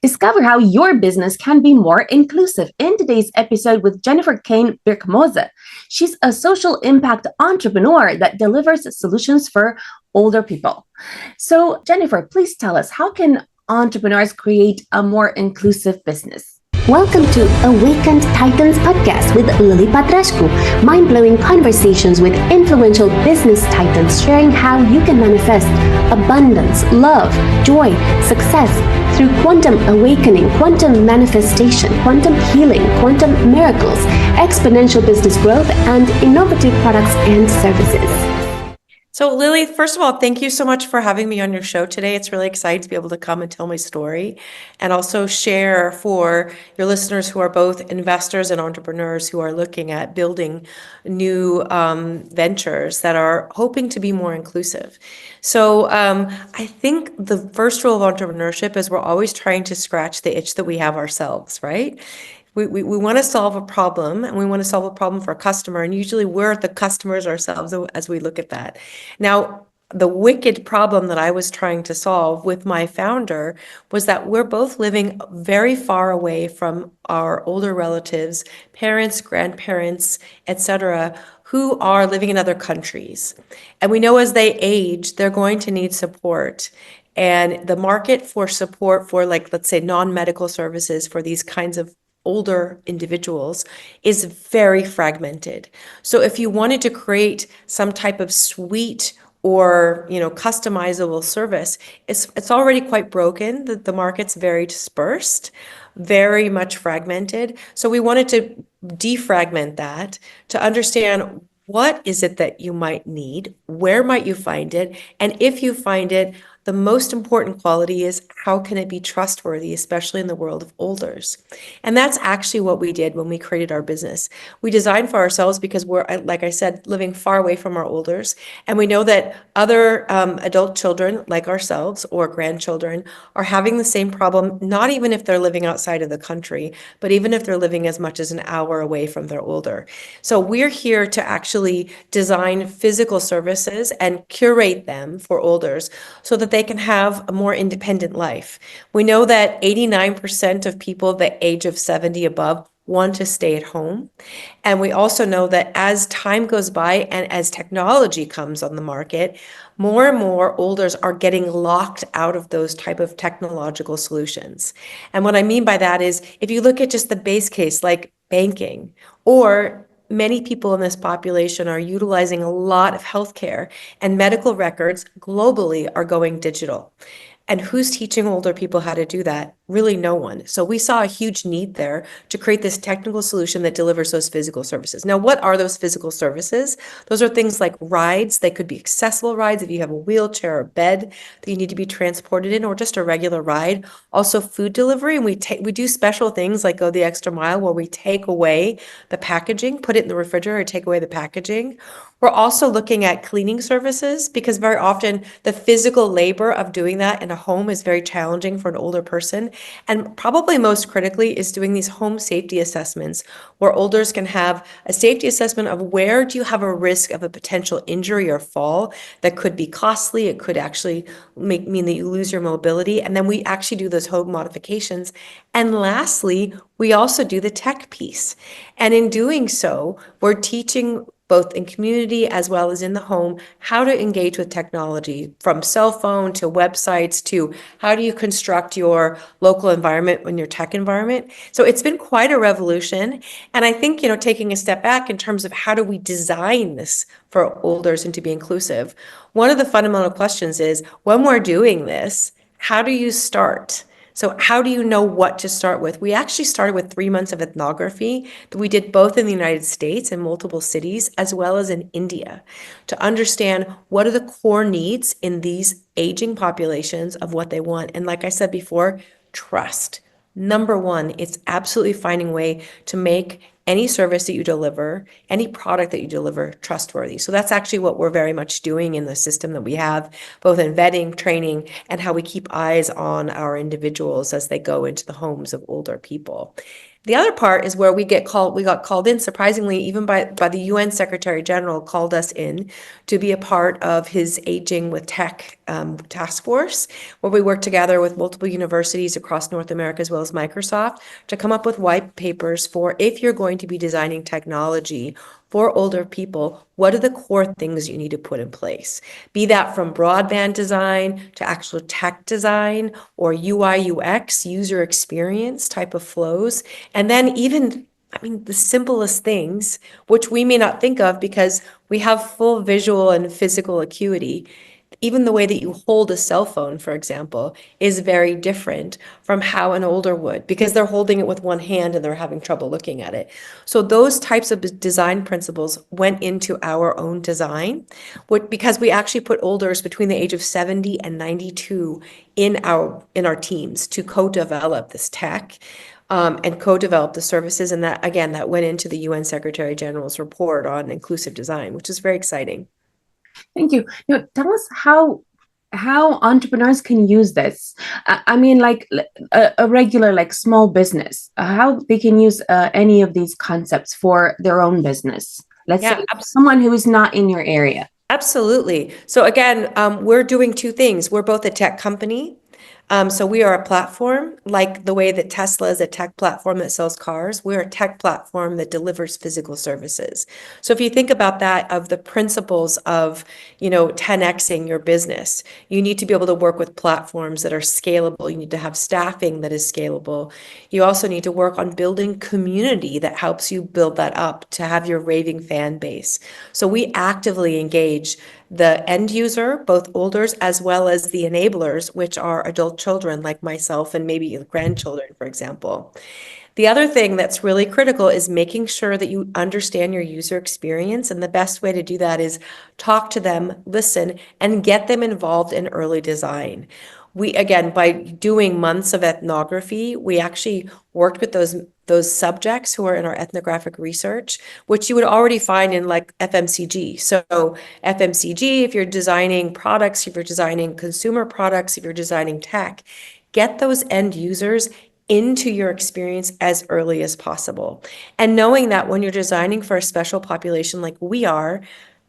Discover how your business can be more inclusive in today's episode with Jennifer Cain Birkmose. She's a social impact entrepreneur that delivers solutions for older people. So, Jennifer, please tell us, how can entrepreneurs create a more inclusive business? Welcome to Awakened Titans podcast with Lily Patrascu. Mind-blowing conversations with influential business titans sharing how you can manifest abundance, love, joy, success through quantum awakening, quantum manifestation, quantum healing, quantum miracles, exponential business growth, and innovative products and services. So Lily, first of all, thank you so much for having me on your show today. It's really exciting to be able to come and tell my story and also share for your listeners who are both investors and entrepreneurs who are looking at building new ventures that are hoping to be more inclusive. So I think the first rule of entrepreneurship is we're always trying to scratch the itch that we have ourselves, right? We want to solve a problem, and we want to solve a problem for a customer, and usually we're the customers ourselves as we look at that. Now, the wicked problem that I was trying to solve with my founder was that we're both living very far away from our older relatives, parents, grandparents, etc., who are living in other countries. And we know as they age, they're going to need support. And the market for support for, like, let's say, non-medical services for these kinds of older individuals is very fragmented. So if you wanted to create some type of suite or customizable service, it's already quite broken. The market's very dispersed, very much fragmented. So we wanted to defragment that to understand what is it that you might need, where might you find it, and if you find it, the most important quality is how can it be trustworthy, especially in the world of olders. And that's actually what we did when we created our business. We designed for ourselves because we're, like I said, living far away from our olders. And we know that other adult children like ourselves or grandchildren are having the same problem, not even if they're living outside of the country, but even if they're living as much as an hour away from their older. So we're here to actually design physical services and curate them for olders so that they can have a more independent life. We know that 89% of people the age of 70 above want to stay at home. And we also know that as time goes by and as technology comes on the market, more and more olders are getting locked out of those type of technological solutions. And what I mean by that is, if you look at just the base case, like banking, or many people in this population are utilizing a lot of healthcare, and medical records globally are going digital. And who's teaching older people how to do that? Really no one. So we saw a huge need there to create this technical solution that delivers those physical services. Now, what are those physical services? Those are things like rides. They could be accessible rides if you have a wheelchair or bed that you need to be transported in, or just a regular ride. Also food delivery. And we do special things like go the extra mile, where we take away the packaging, put it in the refrigerator, take away the packaging. We're also looking at cleaning services, because very often the physical labor of doing that in a home is very challenging for an older person. And probably most critically is doing these home safety assessments, where olders can have a safety assessment of where do you have a risk of a potential injury or fall that could be costly. It could actually mean that you lose your mobility. And then we actually do those home modifications. And lastly, we also do the tech piece. And in doing so, we're teaching both in community as well as in the home, how to engage with technology, from cell phone to websites to how do you construct your local environment in your tech environment. So it's been quite a revolution. And I think, taking a step back in terms of how do we design this for olders and to be inclusive, one of the fundamental questions is, when we're doing this, how do you start? So how do you know what to start with? We actually started with 3 months of ethnography that we did both in the United States in multiple cities, as well as in India, to understand what are the core needs in these aging populations of what they want. And like I said before, trust. Number one, it's absolutely finding a way to make any service that you deliver, any product that you deliver, trustworthy. So that's actually what we're very much doing in the system that we have, both in vetting, training, and how we keep eyes on our individuals as they go into the homes of older people. The other part is where we got called in, surprisingly, even by the UN Secretary General called us in to be a part of his Aging with Tech task force, where we work together with multiple universities across North America as well as Microsoft to come up with white papers for if you're going to be designing technology for older people, what are the core things you need to put in place? Be that from broadband design to actual tech design or UI, UX, user experience type of flows. And then even, I mean, the simplest things, which we may not think of because we have full visual and physical acuity. Even the way that you hold a cell phone, for example, is very different from how an older would, because they're holding it with one hand and they're having trouble looking at it. So those types of design principles went into our own design, because we actually put olders between the age of 70 and 92 in our teams to co-develop this tech. And co-develop the services, and that again, that went into the UN Secretary General's report on inclusive design, which is very exciting. Thank you. Tell us how entrepreneurs can use this. I mean, like a regular, like small business, how they can use any of these concepts for their own business. Let's say someone who is not in your area. Absolutely. So again, we're doing two things. We're both a tech company. So we are a platform, like the way that Tesla is a tech platform that sells cars. We're a tech platform that delivers physical services. So if you think about that, of the principles of, 10xing your business, you need to be able to work with platforms that are scalable. You need to have staffing that is scalable. You also need to work on building community that helps you build that up to have your raving fan base. So we actively engage the end user, both olders as well as the enablers, which are adult children like myself and maybe grandchildren, for example. The other thing that's really critical is making sure that you understand your user experience. And the best way to do that is talk to them, listen, and get them involved in early design. We, again, by doing months of ethnography, we actually worked with those subjects who are in our ethnographic research, which you would already find in like FMCG. So FMCG, if you're designing products, if you're designing consumer products, if you're designing tech, get those end users into your experience as early as possible. And knowing that when you're designing for a special population like we are,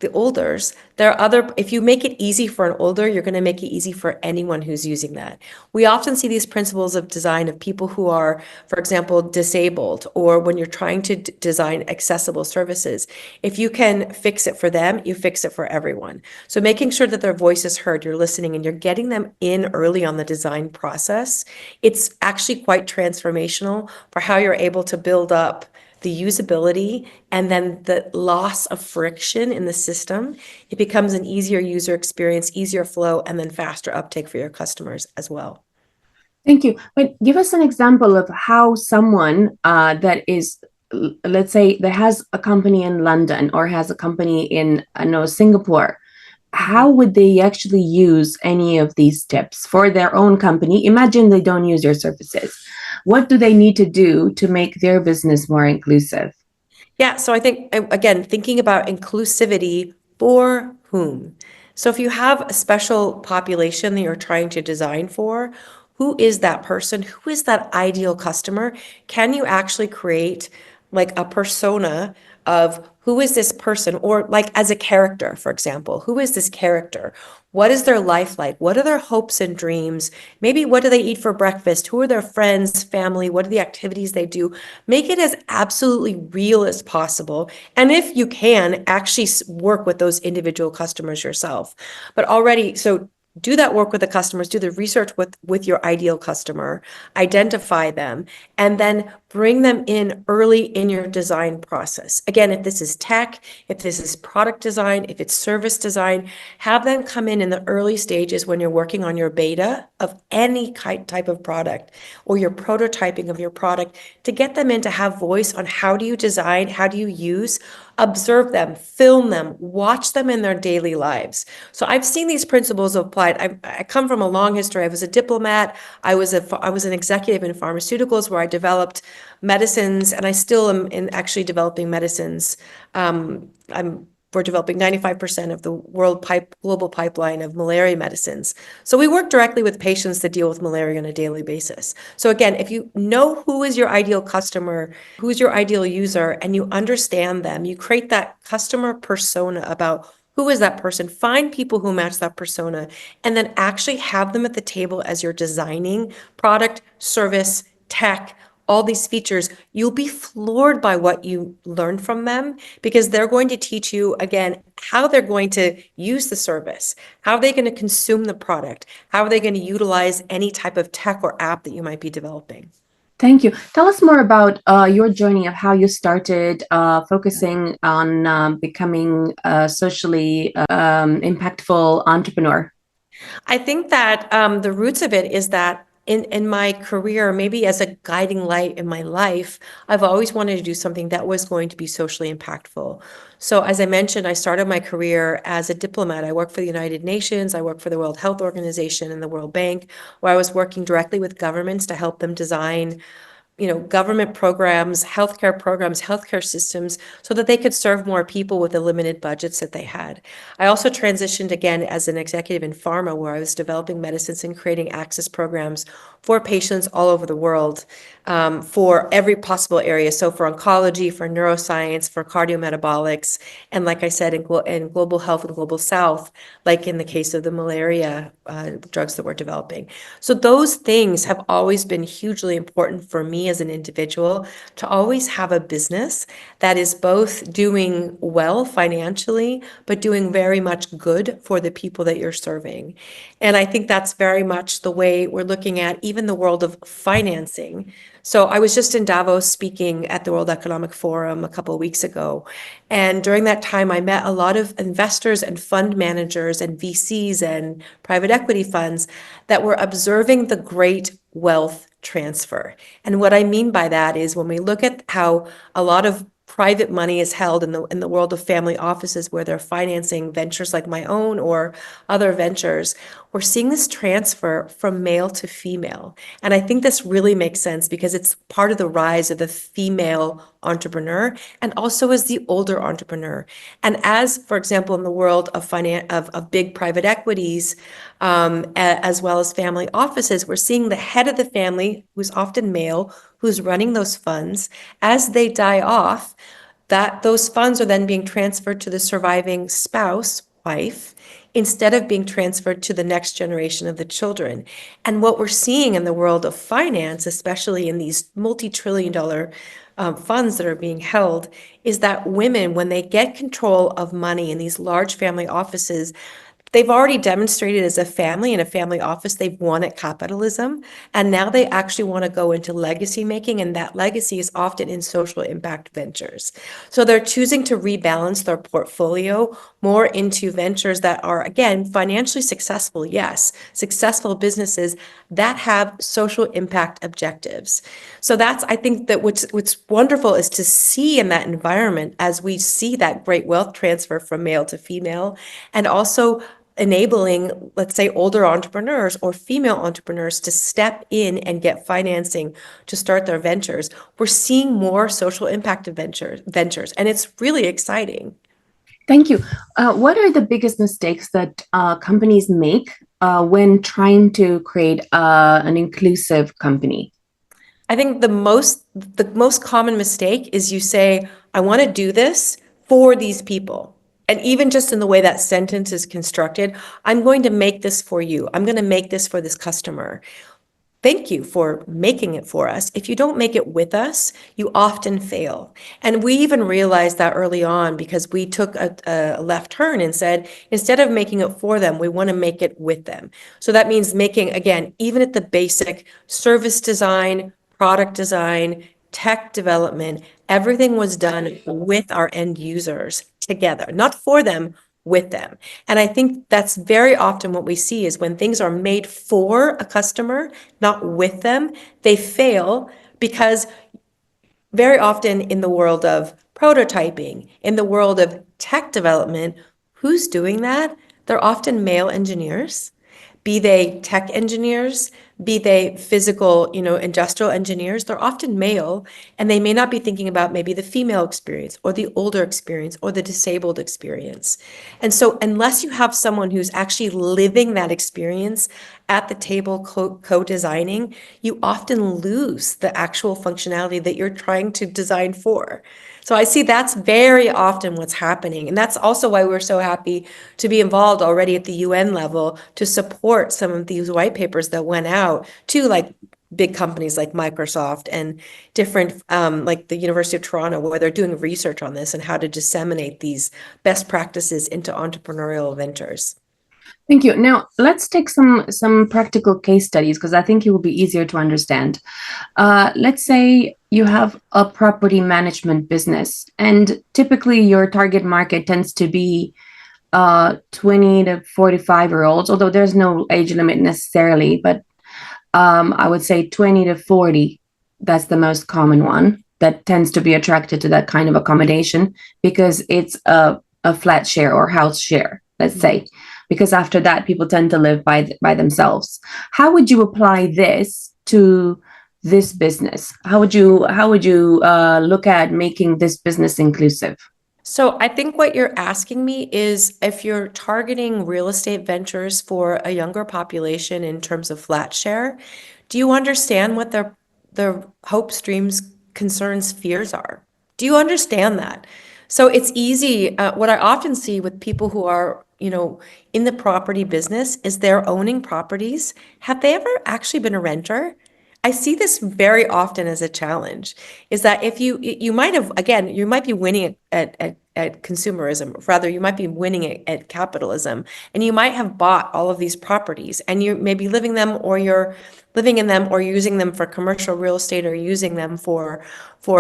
the olders, if you make it easy for an older, you're going to make it easy for anyone who's using that. We often see these principles of design of people who are, for example, disabled, or when you're trying to design accessible services. If you can fix it for them, you fix it for everyone. So making sure that their voice is heard, you're listening, and you're getting them in early on the design process, it's actually quite transformational for how you're able to build up the usability and then the loss of friction in the system. It becomes an easier user experience, easier flow, and then faster uptake for your customers as well. Thank you. But give us an example of how someone that is, let's say, that has a company in London or has a company in, Singapore, how would they actually use any of these tips for their own company? Imagine they don't use your services. What do they need to do to make their business more inclusive? Yeah, so I think, again, thinking about inclusivity for whom? So if you have a special population that you're trying to design for, who is that person? Who is that ideal customer? Can you actually create like a persona of who is this person, or like as a character, for example, who is this character? What is their life like? What are their hopes and dreams? Maybe what do they eat for breakfast? Who are their friends, family? What are the activities they do? Make it as absolutely real as possible. And if you can, actually work with those individual customers yourself. But already, so do that work with the customers, do the research with your ideal customer, identify them, and then bring them in early in your design process. Again, if this is tech, if this is product design, if it's service design, have them come in the early stages when you're working on your beta of any type of product or your prototyping of your product, to get them in to have voice on how do you design, how do you use, observe them, film them, watch them in their daily lives. So I've seen these principles applied. I come from a long history. I was a diplomat. I was an executive in pharmaceuticals where I developed medicines, and I still am in actually developing medicines. I'm we're developing 95% of the global pipeline of malaria medicines. So we work directly with patients that deal with malaria on a daily basis. So again, if you know who is your ideal customer, who's your ideal user, and you understand them, you create that customer persona about who is that person, find people who match that persona, and then actually have them at the table as you're designing product, service, tech, all these features. You'll be floored by what you learn from them, because they're going to teach you, again, how they're going to use the service, how are they going to consume the product, how are they going to utilize any type of tech or app that you might be developing. Thank you. Tell us more about your journey of how you started focusing on becoming a socially impactful entrepreneur. I think that the roots of it is that in my career, maybe as a guiding light in my life, I've always wanted to do something that was going to be socially impactful. So as I mentioned, I started my career as a diplomat. I worked for the United Nations, I worked for the World Health Organization and the World Bank, where I was working directly with governments to help them design government programs, healthcare systems, so that they could serve more people with the limited budgets that they had. I also transitioned again as an executive in pharma, where I was developing medicines and creating access programs for patients all over the world, for every possible area. So for oncology, for neuroscience, for cardiometabolics, and like I said, in global health and global south, like in the case of the malaria drugs that we're developing. So those things have always been hugely important for me as an individual, to always have a business that is both doing well financially, but doing very much good for the people that you're serving. And I think that's very much the way we're looking at even the world of financing. So I was just in Davos speaking at the World Economic Forum a couple of weeks ago. And during that time, I met a lot of investors and fund managers and VCs and private equity funds that were observing the great wealth transfer. And what I mean by that is, when we look at how a lot of private money is held in the world of family offices, where they're financing ventures like my own or other ventures, we're seeing this transfer from male to female. And I think this really makes sense, because it's part of the rise of the female entrepreneur, and also as the older entrepreneur. And as, for example, in the world of big private equities, as well as family offices, we're seeing the head of the family, who's often male, who's running those funds. As they die off, that those funds are then being transferred to the surviving spouse, wife, instead of being transferred to the next generation of the children. And what we're seeing in the world of finance, especially in these multi-trillion-dollar funds that are being held, is that women, when they get control of money in these large family offices, they've already demonstrated as a family in a family office, they've won at capitalism. And now they actually want to go into legacy making. And that legacy is often in social impact ventures. So they're choosing to rebalance their portfolio more into ventures that are, again, financially successful, yes, successful businesses that have social impact objectives. So that's, I think that what's wonderful is to see in that environment, as we see that great wealth transfer from male to female, and also enabling, let's say, older entrepreneurs or female entrepreneurs to step in and get financing to start their ventures. We're seeing more social impact ventures, and it's really exciting. Thank you. What are the biggest mistakes that companies make when trying to create an inclusive company? I think the most common mistake is you say, I want to do this for these people. And even just in the way that sentence is constructed, I'm going to make this for you. I'm going to make this for this customer. Thank you for making it for us. If you don't make it with us, you often fail. And we even realized that early on, because we took a left turn and said, instead of making it for them, we want to make it with them. So that means making, again, even at the basic service design, product design, tech development, everything was done with our end users together, not for them, with them. And I think that's very often what we see, is when things are made for a customer, not with them, they fail, because very often in the world of prototyping, in the world of tech development, who's doing that? They're often male engineers, be they tech engineers, be they physical, industrial engineers, they're often male, and they may not be thinking about maybe the female experience or the older experience or the disabled experience. And so unless you have someone who's actually living that experience at the table co-designing, you often lose the actual functionality that you're trying to design for. So I see that's very often what's happening. And that's also why we're so happy to be involved already at the UN level to support some of these white papers that went out to like big companies like Microsoft and different, like the University of Toronto, where they're doing research on this and how to disseminate these best practices into entrepreneurial ventures. Thank you. Now, let's take some practical case studies because I think it will be easier to understand. Let's say you have a property management business, and typically your target market tends to be 20 to 45-year-olds, although there's no age limit necessarily, but I would say 20 to 40, that's the most common one that tends to be attracted to that kind of accommodation because it's a flat share or house share, let's say. Because after that, people tend to live by themselves. How would you apply this to this business? How would you look at making this business inclusive? So I think what you're asking me is if you're targeting real estate ventures for a younger population in terms of flat share, do you understand what their hopes, dreams, concerns, fears are? Do you understand that? So it's easy. What I often see with people who are, in the property business is they're owning properties. Have they ever actually been a renter? I see this very often as a challenge, is that if you might have, again, you might be winning at consumerism, rather you might be winning at capitalism, and you might have bought all of these properties and you may be living them or you're living in them or using them for commercial real estate or using them for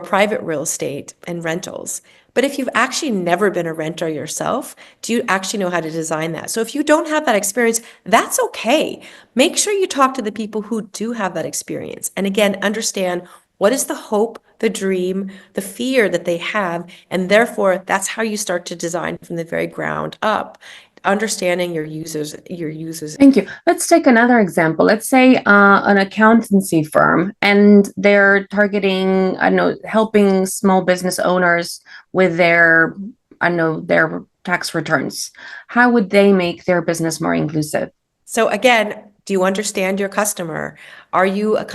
private real estate and rentals. But if you've actually never been a renter yourself, do you actually know how to design that? So if you don't have that experience, that's okay. Make sure you talk to the people who do have that experience. And again, understand what is the hope, the dream, the fear that they have. And therefore, that's how you start to design from the very ground up, understanding your users. Thank you. Let's take another example. Let's say an accountancy firm, and they're targeting, I don't know, helping small business owners with their tax returns. How would they make their business more inclusive? So again, do you understand your customer? Are you like,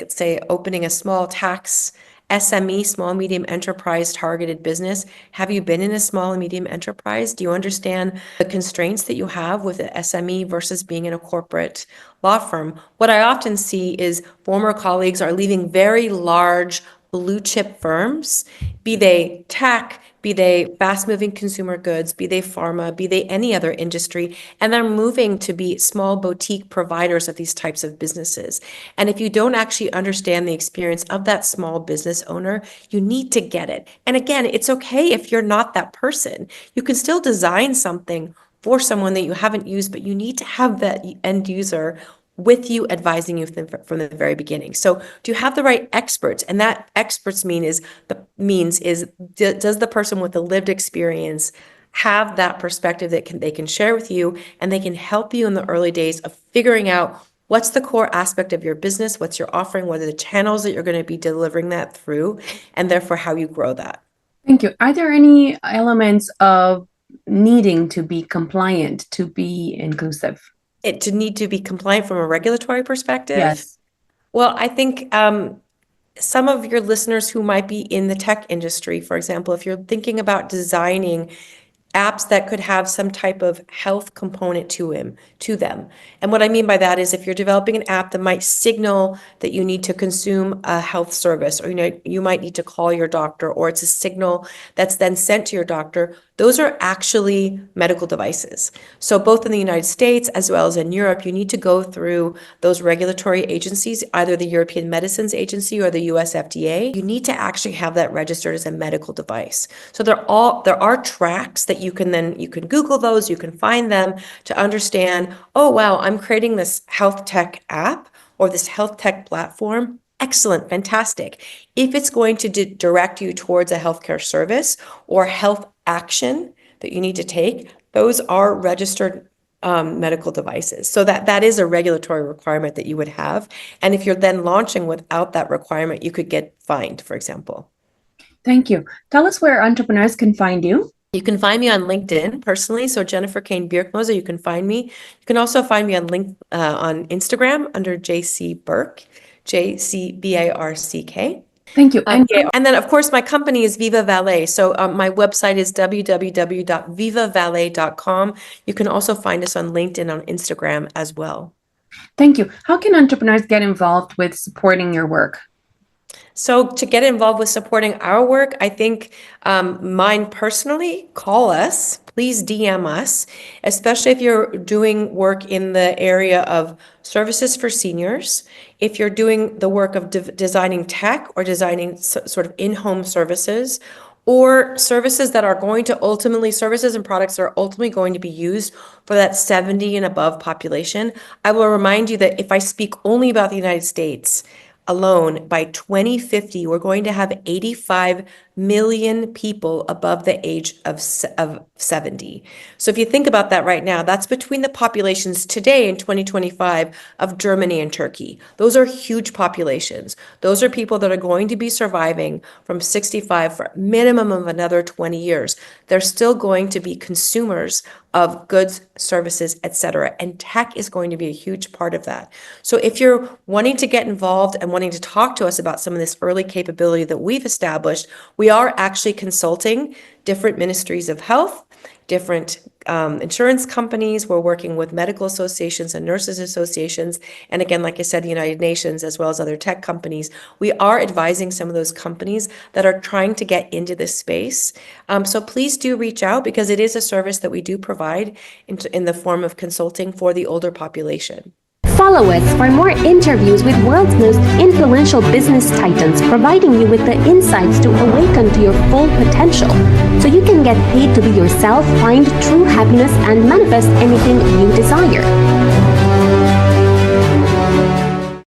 let's say, opening a small tax SME, small medium enterprise targeted business? Have you been in a small and medium enterprise? Do you understand the constraints that you have with an SME versus being in a corporate law firm? What I often see is former colleagues are leaving very large blue chip firms, be they tech, be they fast-moving consumer goods, be they pharma, be they any other industry, and they're moving to be small boutique providers of these types of businesses. And if you don't actually understand the experience of that small business owner, you need to get it. And again, it's okay if you're not that person. You can still design something for someone that you haven't used, but you need to have that end user with you, advising you from the very beginning. So do you have the right experts? And that experts means is does the person with the lived experience have that perspective that they can share with you, and they can help you in the early days of figuring out what's the core aspect of your business, what's your offering, what are the channels that you're going to be delivering that through, and therefore how you grow that. Thank you. Are there any elements of needing to be compliant to be inclusive? To need to be compliant from a regulatory perspective? Yes. Well, I think some of your listeners who might be in the tech industry, for example, if you're thinking about designing apps that could have some type of health component to them. And what I mean by that is if you're developing an app that might signal that you need to consume a health service, or you might need to call your doctor, or it's a signal that's then sent to your doctor, those are actually medical devices. So both in the United States as well as in Europe, you need to go through those regulatory agencies, either the European Medicines Agency or the US FDA. You need to actually have that registered as a medical device. So there are tracks that you can Google those, you can find them to understand, oh, wow, I'm creating this health tech app or this health tech platform. Excellent, fantastic. If it's going to direct you towards a healthcare service or health action that you need to take, those are registered medical devices. So that is a regulatory requirement that you would have. And if you're then launching without that requirement, you could get fined, for example. Thank you. Tell us where entrepreneurs can find you. You can find me on LinkedIn personally. So Jennifer Cain Birkmose, you can find me. You can also find me on on Instagram under JC Burk, JCBARCK. Thank you. And then, of course, my company is Viva Valet. So my website is www.vivavalet.com. You can also find us on LinkedIn, on Instagram as well. Thank you. How can entrepreneurs get involved with supporting your work? So to get involved with supporting our work, I think mine personally, call us, please DM us, especially if you're doing work in the area of services for seniors, if you're doing the work of designing tech or designing sort of in-home services, or services that are going to ultimately, services and products that are ultimately going to be used for that 70 and above population. I will remind you that if I speak only about the United States, alone, by 2050, we're going to have 85 million people above the age of 70. So if you think about that right now, that's between the populations today in 2025 of Germany and Turkey. Those are huge populations. Those are people that are going to be surviving from 65 for a minimum of another 20 years. They're still going to be consumers of goods, services, etc. And tech is going to be a huge part of that. So if you're wanting to get involved and wanting to talk to us about some of this early capability that we've established, we are actually consulting different ministries of health, different insurance companies. We're working with medical associations and nurses associations. And again, like I said, the United Nations, as well as other tech companies. We are advising some of those companies that are trying to get into this space. So please do reach out, because it is a service that we do provide in the form of consulting for the older population. Follow us for more interviews with world's most influential business titans, providing you with the insights to awaken to your full potential, so you can get paid to be yourself, find true happiness, and manifest anything you desire.